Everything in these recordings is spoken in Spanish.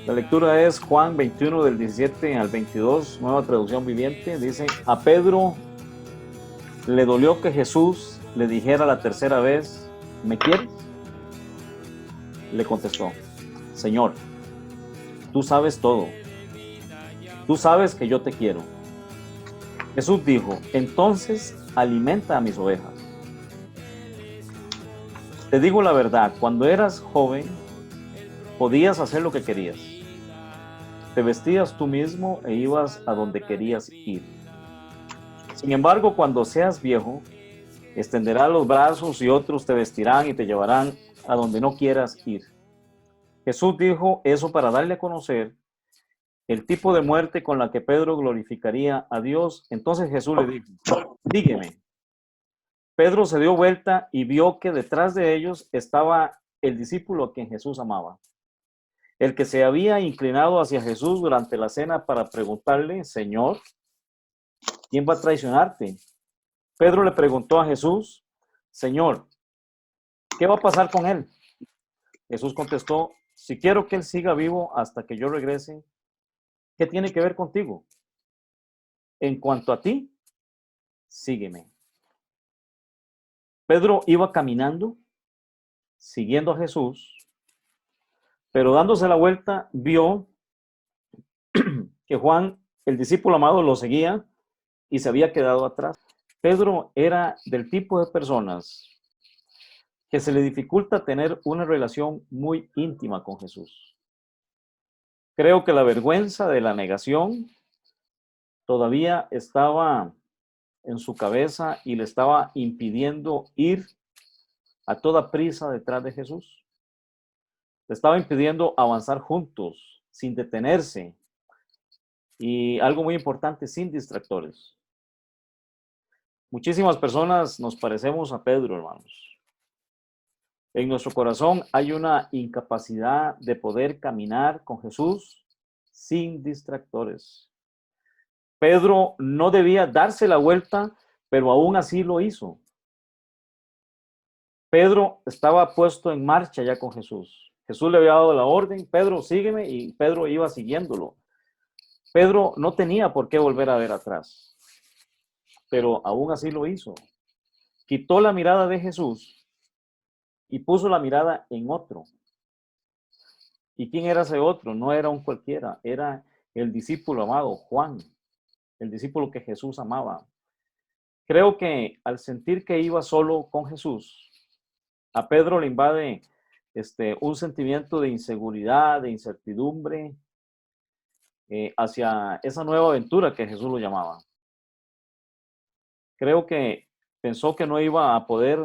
La lectura es Juan 21 del 17 al 22, nueva traducción viviente. Dice, a Pedro le dolió que Jesús le dijera la tercera vez, ¿me quieres? Le contestó, Señor, tú sabes todo. Tú sabes que yo te quiero. Jesús dijo, entonces alimenta a mis ovejas. Te digo la verdad, cuando eras joven, podías hacer lo que querías. Te vestías tú mismo e ibas a donde querías ir. Sin embargo, cuando seas viejo, extenderás los brazos y otros te vestirán y te llevarán a donde no quieras ir. Jesús dijo eso para darle a conocer el tipo de muerte con la que Pedro glorificaría a Dios. Entonces Jesús le dijo, sígueme. Pedro se dio vuelta y vio que detrás de ellos estaba el discípulo a quien Jesús amaba, el que se había inclinado hacia Jesús durante la cena para preguntarle, Señor, ¿quién va a traicionarte? Pedro le preguntó a Jesús, Señor, ¿qué va a pasar con él? Jesús contestó, si quiero que él siga vivo hasta que yo regrese, ¿qué tiene que ver contigo? En cuanto a ti, sígueme. Pedro iba caminando, siguiendo a Jesús, pero dándose la vuelta, vio que Juan, el discípulo amado, lo seguía y se había quedado atrás. Pedro era del tipo de personas que se le dificulta tener una relación muy íntima con Jesús. Creo que la vergüenza de la negación todavía estaba en su cabeza y le estaba impidiendo ir a toda prisa detrás de Jesús. Le estaba impidiendo avanzar juntos, sin detenerse y algo muy importante, sin distractores. Muchísimas personas nos parecemos a Pedro, hermanos. En nuestro corazón hay una incapacidad de poder caminar con Jesús sin distractores. Pedro no debía darse la vuelta, pero aún así lo hizo. Pedro estaba puesto en marcha ya con Jesús. Jesús le había dado la orden, Pedro, sígueme, y Pedro iba siguiéndolo. Pedro no tenía por qué volver a ver atrás, pero aún así lo hizo. Quitó la mirada de Jesús y puso la mirada en otro. ¿Y quién era ese otro? No era un cualquiera, era el discípulo amado, Juan, el discípulo que Jesús amaba. Creo que al sentir que iba solo con Jesús, a Pedro le invade un sentimiento de inseguridad, de incertidumbre hacia esa nueva aventura que Jesús lo llamaba. Creo que pensó que no iba a poder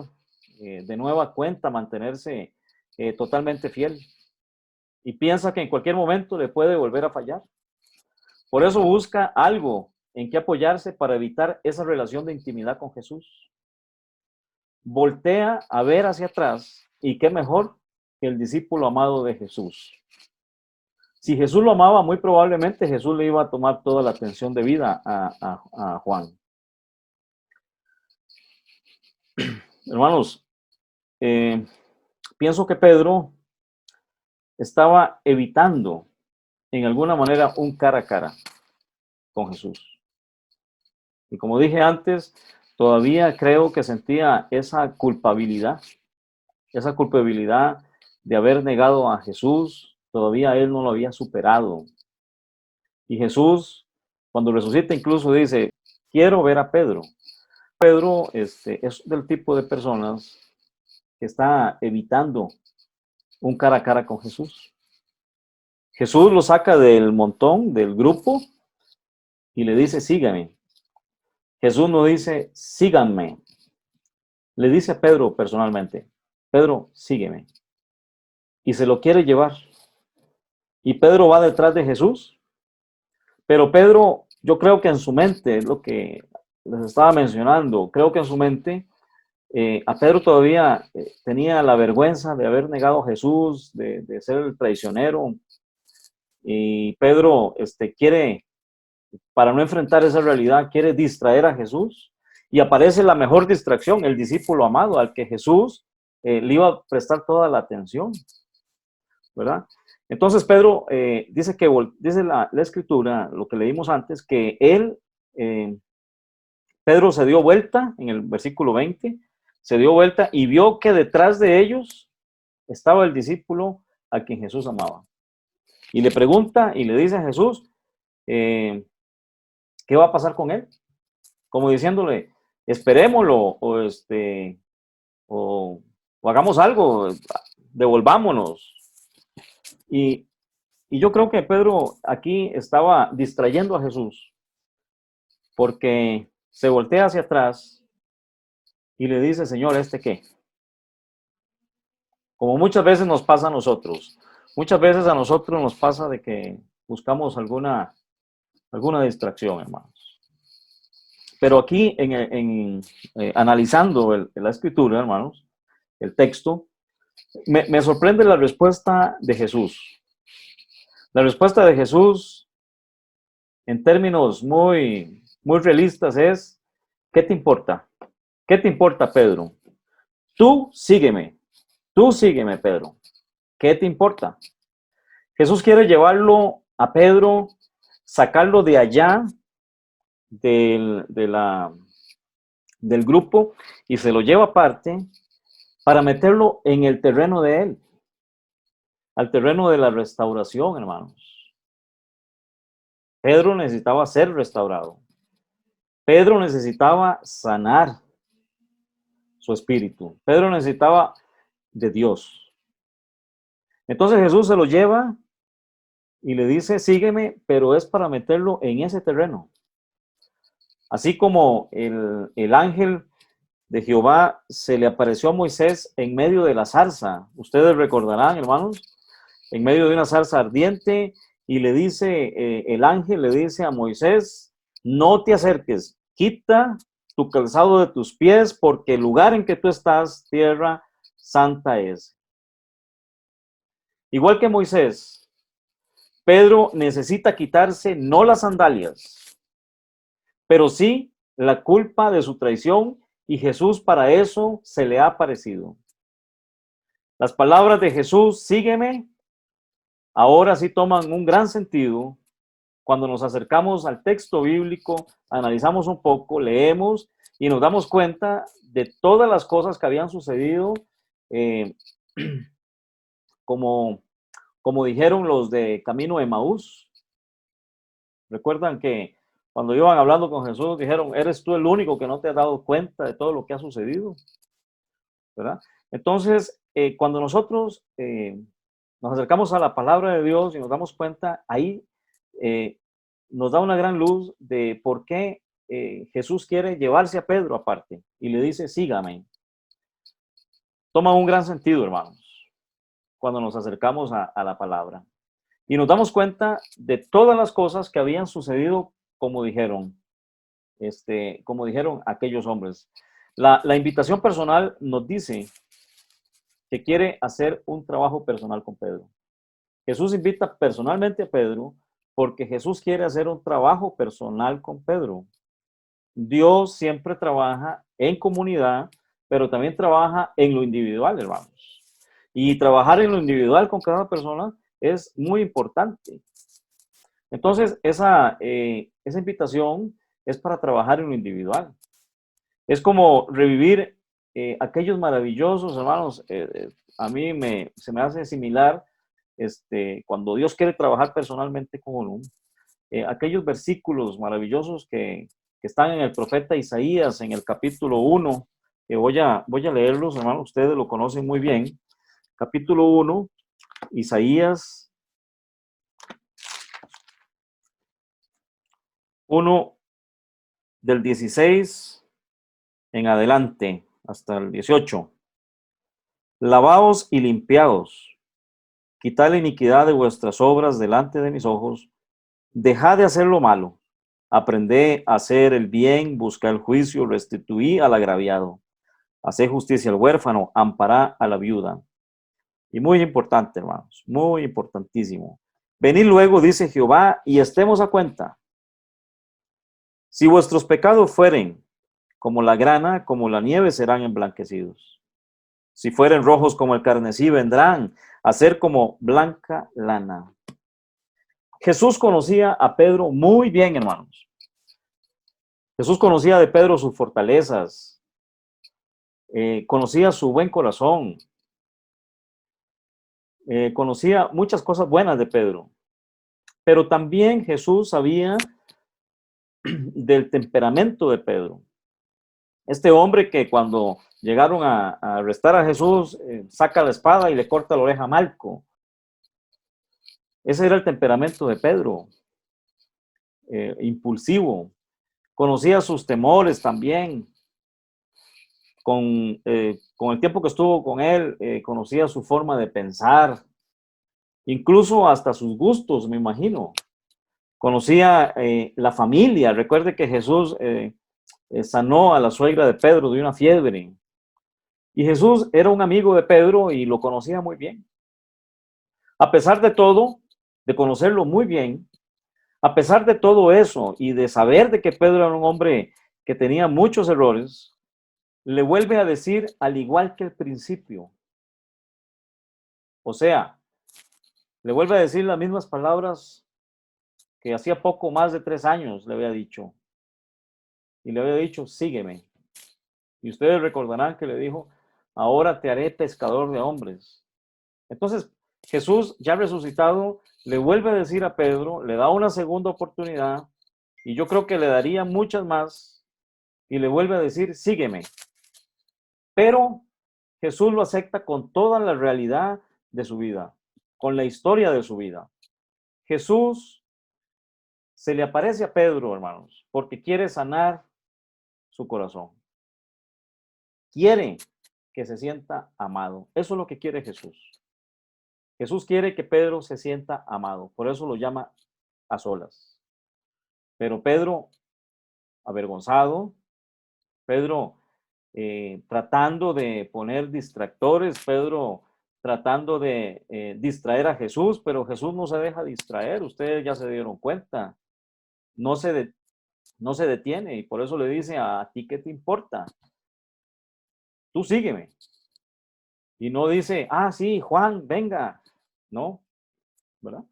de nueva cuenta mantenerse totalmente fiel y piensa que en cualquier momento le puede volver a fallar. Por eso busca algo en que apoyarse para evitar esa relación de intimidad con Jesús. Voltea a ver hacia atrás y qué mejor que el discípulo amado de Jesús. Si Jesús lo amaba, muy probablemente Jesús le iba a tomar toda la atención debida a Juan. Hermanos, pienso que Pedro estaba evitando en alguna manera un cara a cara con Jesús. Y como dije antes, todavía creo que sentía esa culpabilidad de haber negado a Jesús, todavía él no lo había superado. Y Jesús, cuando resucita, incluso dice, quiero ver a Pedro. Pedro es del tipo de personas que está evitando un cara a cara con Jesús. Jesús lo saca del montón, del grupo, y le dice, sígame. Jesús no dice, síganme. Le dice a Pedro personalmente, Pedro, sígueme. Y se lo quiere llevar. Y Pedro va detrás de Jesús. Pero Pedro, yo creo que en su mente, es lo que les estaba mencionando, creo que en su mente, a Pedro todavía tenía la vergüenza de haber negado a Jesús, de ser el traicionero. Y Pedro quiere, para no enfrentar esa realidad, quiere distraer a Jesús. Y aparece la mejor distracción, el discípulo amado, al que Jesús le iba a prestar toda la atención, ¿verdad? Entonces Pedro dice que, dice la escritura, lo que leímos antes, que él, Pedro se dio vuelta en el versículo 20, se dio vuelta y vio que detrás de ellos estaba el discípulo a quien Jesús amaba. Y le pregunta y le dice a Jesús, ¿qué va a pasar con él? Como diciéndole, esperémoslo o hagamos algo, devolvámonos. Y yo creo que Pedro aquí estaba distrayendo a Jesús porque se voltea hacia atrás y le dice, Señor, ¿este qué? Como muchas veces nos pasa a nosotros. Muchas veces a nosotros nos pasa de que buscamos alguna distracción, hermanos. Pero aquí, analizando la escritura, hermanos, el texto, me sorprende la respuesta de Jesús. La respuesta de Jesús, en términos muy realistas, es, ¿qué te importa? ¿Qué te importa, Pedro? Tú sígueme, Pedro. ¿Qué te importa? Jesús quiere llevarlo a Pedro, sacarlo de allá del grupo y se lo lleva aparte para meterlo en el terreno de él, al terreno de la restauración, hermanos. Pedro necesitaba ser restaurado. Pedro necesitaba sanar su espíritu. Pedro necesitaba de Dios. Entonces Jesús se lo lleva y le dice, sígueme, pero es para meterlo en ese terreno. Así como el ángel de Jehová se le apareció a Moisés en medio de la zarza. Ustedes recordarán, hermanos, en medio de una zarza ardiente, y le dice, el ángel le dice a Moisés, no te acerques, quita tu calzado de tus pies, porque el lugar en que tú estás, tierra santa es. Igual que Moisés, Pedro necesita quitarse no las sandalias, pero sí la culpa de su traición, y Jesús para eso se le ha aparecido. Las palabras de Jesús, sígueme, ahora sí toman un gran sentido cuando nos acercamos al texto bíblico, analizamos un poco, leemos y nos damos cuenta de todas las cosas que habían sucedido, como dijeron los de Camino de Emaús. Recuerdan que cuando iban hablando con Jesús, dijeron, ¿eres tú el único que no te has dado cuenta de todo lo que ha sucedido? ¿Verdad? Entonces, cuando nosotros nos acercamos a la palabra de Dios y nos damos cuenta, ahí nos da una gran luz de por qué Jesús quiere llevarse a Pedro aparte y le dice, sígame. Toma un gran sentido, hermanos, cuando nos acercamos a la palabra. Y nos damos cuenta de todas las cosas que habían sucedido, como dijeron aquellos hombres. La invitación personal nos dice que quiere hacer un trabajo personal con Pedro. Jesús invita personalmente a Pedro porque Jesús quiere hacer un trabajo personal con Pedro. Dios siempre trabaja en comunidad, pero también trabaja en lo individual, hermanos. Y trabajar en lo individual con cada persona es muy importante. Entonces, esa invitación es para trabajar en lo individual. Es como revivir aquellos maravillosos, hermanos. A mí se me hace similar cuando Dios quiere trabajar personalmente con uno. Aquellos versículos maravillosos que están en el profeta Isaías, en el capítulo 1, que voy a leerlos, hermanos, ustedes lo conocen muy bien. Capítulo 1, Isaías 1, del 16 en adelante, hasta el 18. Lavaos y limpiaos, quitad la iniquidad de vuestras obras delante de mis ojos, dejad de hacer lo malo, aprended a hacer el bien, buscad el juicio, restituid al agraviado, haced justicia al huérfano, amparad a la viuda. Y muy importante, hermanos, muy importantísimo. Venid luego, dice Jehová, y estemos a cuenta. Si vuestros pecados fueren como la grana, como la nieve, serán emblanquecidos. Si fueren rojos como el carmesí, vendrán a ser como blanca lana. Jesús conocía a Pedro muy bien, hermanos. Jesús conocía de Pedro sus fortalezas, conocía su buen corazón, conocía muchas cosas buenas de Pedro. Pero también Jesús sabía del temperamento de Pedro. Este hombre que cuando llegaron a arrestar a Jesús, saca la espada y le corta la oreja a Malco. Ese era el temperamento de Pedro, impulsivo. Conocía sus temores también. Con el tiempo que estuvo con él, conocía su forma de pensar, incluso hasta sus gustos, me imagino. Conocía la familia. Recuerde que Jesús sanó a la suegra de Pedro de una fiebre. Y Jesús era un amigo de Pedro y lo conocía muy bien. A pesar de todo, de conocerlo muy bien, a pesar de todo eso y de saber de que Pedro era un hombre que tenía muchos errores, le vuelve a decir al igual que al principio. O sea, le vuelve a decir las mismas palabras que hacía poco más de 3 años le había dicho. Y le había dicho, sígueme. Y ustedes recordarán que le dijo, ahora te haré pescador de hombres. Entonces, Jesús, ya resucitado, le vuelve a decir a Pedro, le da una segunda oportunidad, y yo creo que le daría muchas más, y le vuelve a decir, sígueme. Pero Jesús lo acepta con toda la realidad de su vida, con la historia de su vida. Jesús se le aparece a Pedro, hermanos, porque quiere sanar su corazón. Quiere que se sienta amado. Eso es lo que quiere Jesús. Jesús quiere que Pedro se sienta amado. Por eso lo llama a solas. Pero Pedro, avergonzado, Pedro tratando de poner distractores, Pedro tratando de distraer a Jesús, pero Jesús no se deja distraer. Ustedes ya se dieron cuenta. No se, no se detiene y por eso le dice, a ti qué te importa. Tú sígueme. Y no dice, ah, sí, Juan, venga. No, ¿verdad?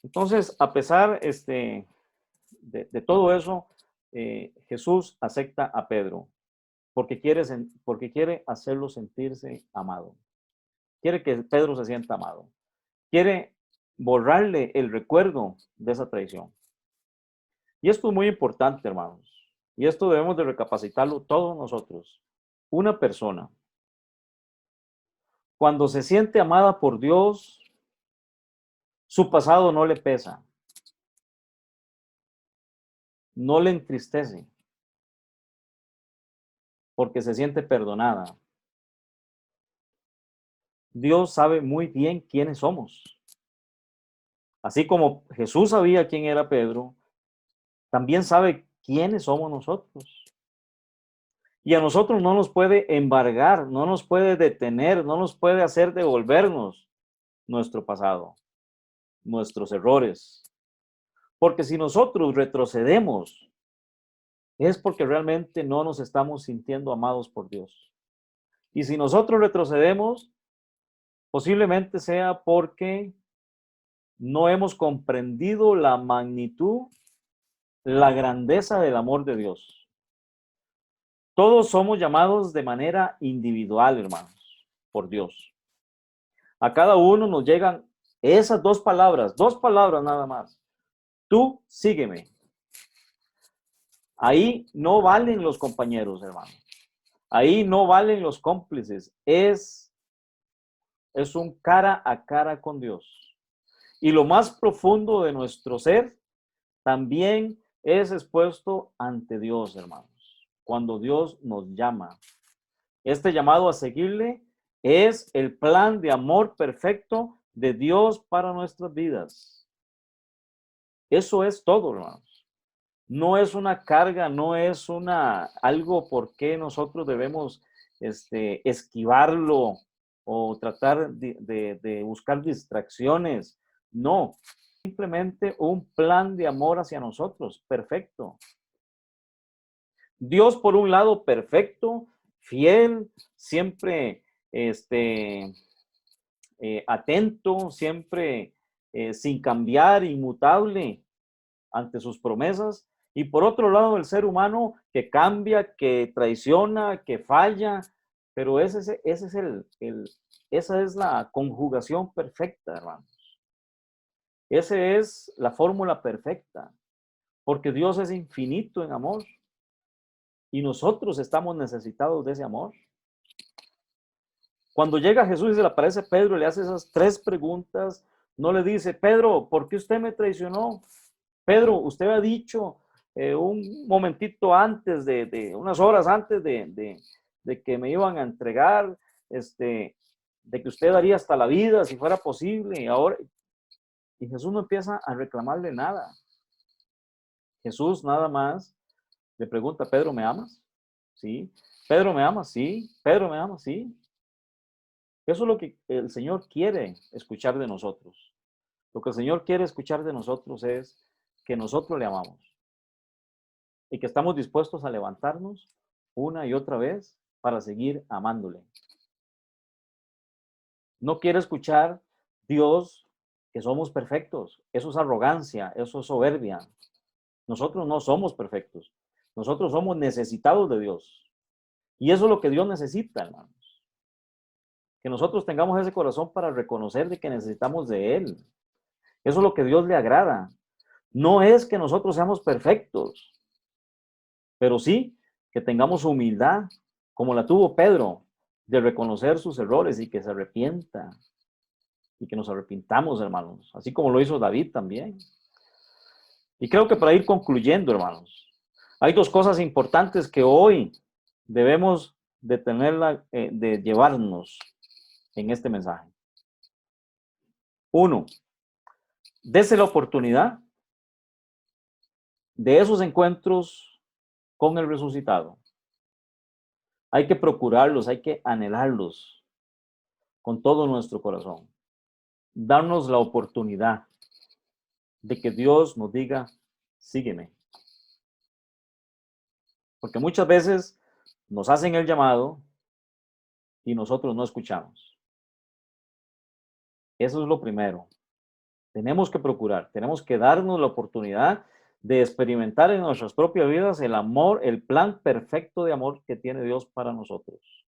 Entonces, a pesar de todo eso, Jesús acepta a Pedro porque quiere hacerlo sentirse amado. Quiere que Pedro se sienta amado. Quiere borrarle el recuerdo de esa traición. Y esto es muy importante, hermanos. Y esto debemos de recapacitarlo todos nosotros. Una persona, cuando se siente amada por Dios, su pasado no le pesa, no le entristece, porque se siente perdonada. Dios sabe muy bien quiénes somos. Así como Jesús sabía quién era Pedro, también sabe quiénes somos nosotros. Y a nosotros no nos puede embargar, no nos puede detener, no nos puede hacer devolvernos nuestro pasado, nuestros errores. Porque si nosotros retrocedemos, es porque realmente no nos estamos sintiendo amados por Dios. Y si nosotros retrocedemos, posiblemente sea porque no hemos comprendido la magnitud, la grandeza del amor de Dios. Todos somos llamados de manera individual, hermanos, por Dios. A cada uno nos llegan esas dos palabras nada más. Tú sígueme. Ahí no valen los compañeros, hermano. Ahí no valen los cómplices. Es un cara a cara con Dios. Y lo más profundo de nuestro ser también es expuesto ante Dios, hermanos. Cuando Dios nos llama. Este llamado a seguirle es el plan de amor perfecto de Dios para nuestras vidas. Eso es todo, hermanos. No es una carga, no es algo por qué nosotros debemos esquivarlo o tratar de buscar distracciones. No, simplemente un plan de amor hacia nosotros, perfecto. Dios, por un lado, perfecto, fiel, siempre atento, siempre sin cambiar, inmutable ante sus promesas. Y por otro lado, el ser humano que cambia, que traiciona, que falla, pero esa es la conjugación perfecta, hermanos. Esa es la fórmula perfecta, porque Dios es infinito en amor y nosotros estamos necesitados de ese amor. Cuando llega Jesús y se le aparece Pedro y le hace esas 3 preguntas, no le dice, Pedro, ¿por qué usted me traicionó? Pedro, usted ha dicho un momentito antes, unas horas antes de que me iban a entregar, de que usted daría hasta la vida si fuera posible. Y Jesús no empieza a reclamarle nada. Jesús nada más le pregunta, Pedro, ¿me amas? Sí. Pedro, ¿me amas? Sí. Pedro, ¿me amas? Sí. Eso es lo que el Señor quiere escuchar de nosotros. Lo que el Señor quiere escuchar de nosotros es que nosotros le amamos y que estamos dispuestos a levantarnos una y otra vez para seguir amándole. No quiere escuchar Dios que somos perfectos. Eso es arrogancia, eso es soberbia. Nosotros no somos perfectos. Nosotros somos necesitados de Dios. Y eso es lo que Dios necesita, hermanos. Que nosotros tengamos ese corazón para reconocer de que necesitamos de Él. Eso es lo que Dios le agrada. No es que nosotros seamos perfectos, pero sí que tengamos humildad, como la tuvo Pedro, de reconocer sus errores y que se arrepienta. Y que nos arrepintamos, hermanos, así como lo hizo David también. Y creo que para ir concluyendo, hermanos, hay 2 cosas importantes que hoy debemos de llevarnos en este mensaje. 1, dese la oportunidad de esos encuentros con el resucitado. Hay que procurarlos, hay que anhelarlos con todo nuestro corazón. Darnos la oportunidad de que Dios nos diga, sígueme. Porque muchas veces nos hacen el llamado y nosotros no escuchamos. Eso es lo primero. Tenemos que procurar, tenemos que darnos la oportunidad de experimentar en nuestras propias vidas el amor, el plan perfecto de amor que tiene Dios para nosotros,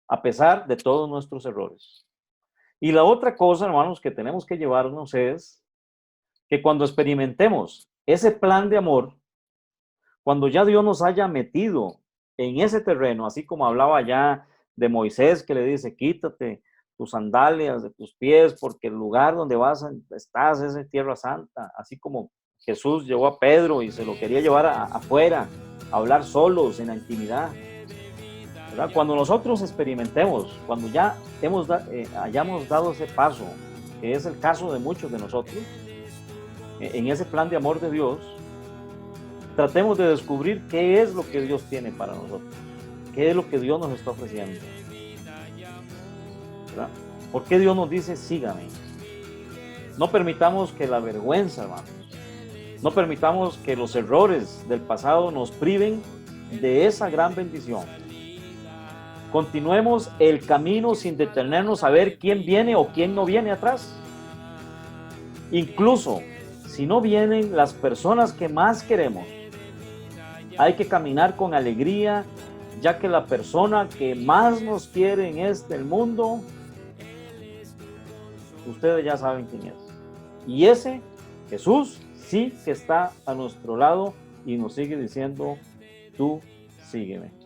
a pesar de todos nuestros errores. Y la otra cosa, hermanos, que tenemos que llevarnos es que cuando experimentemos ese plan de amor, cuando ya Dios nos haya metido en ese terreno, así como hablaba ya de Moisés que le dice, quítate tus sandalias de tus pies porque el lugar donde estás es en tierra santa, así como Jesús llevó a Pedro y se lo quería llevar afuera, a hablar solos en la intimidad. ¿Verdad? Cuando nosotros experimentemos, cuando ya hayamos dado ese paso, que es el caso de muchos de nosotros, en ese plan de amor de Dios, tratemos de descubrir qué es lo que Dios tiene para nosotros, qué es lo que Dios nos está ofreciendo. ¿Verdad? ¿Por qué Dios nos dice, sígame? No permitamos que la vergüenza, hermanos, no permitamos que los errores del pasado nos priven de esa gran bendición. Continuemos el camino sin detenernos a ver quién viene o quién no viene atrás. Incluso si no vienen las personas que más queremos, hay que caminar con alegría, ya que la persona que más nos quiere en el mundo, ustedes ya saben quién es. Y ese Jesús sí que está a nuestro lado y nos sigue diciendo, tú sígueme.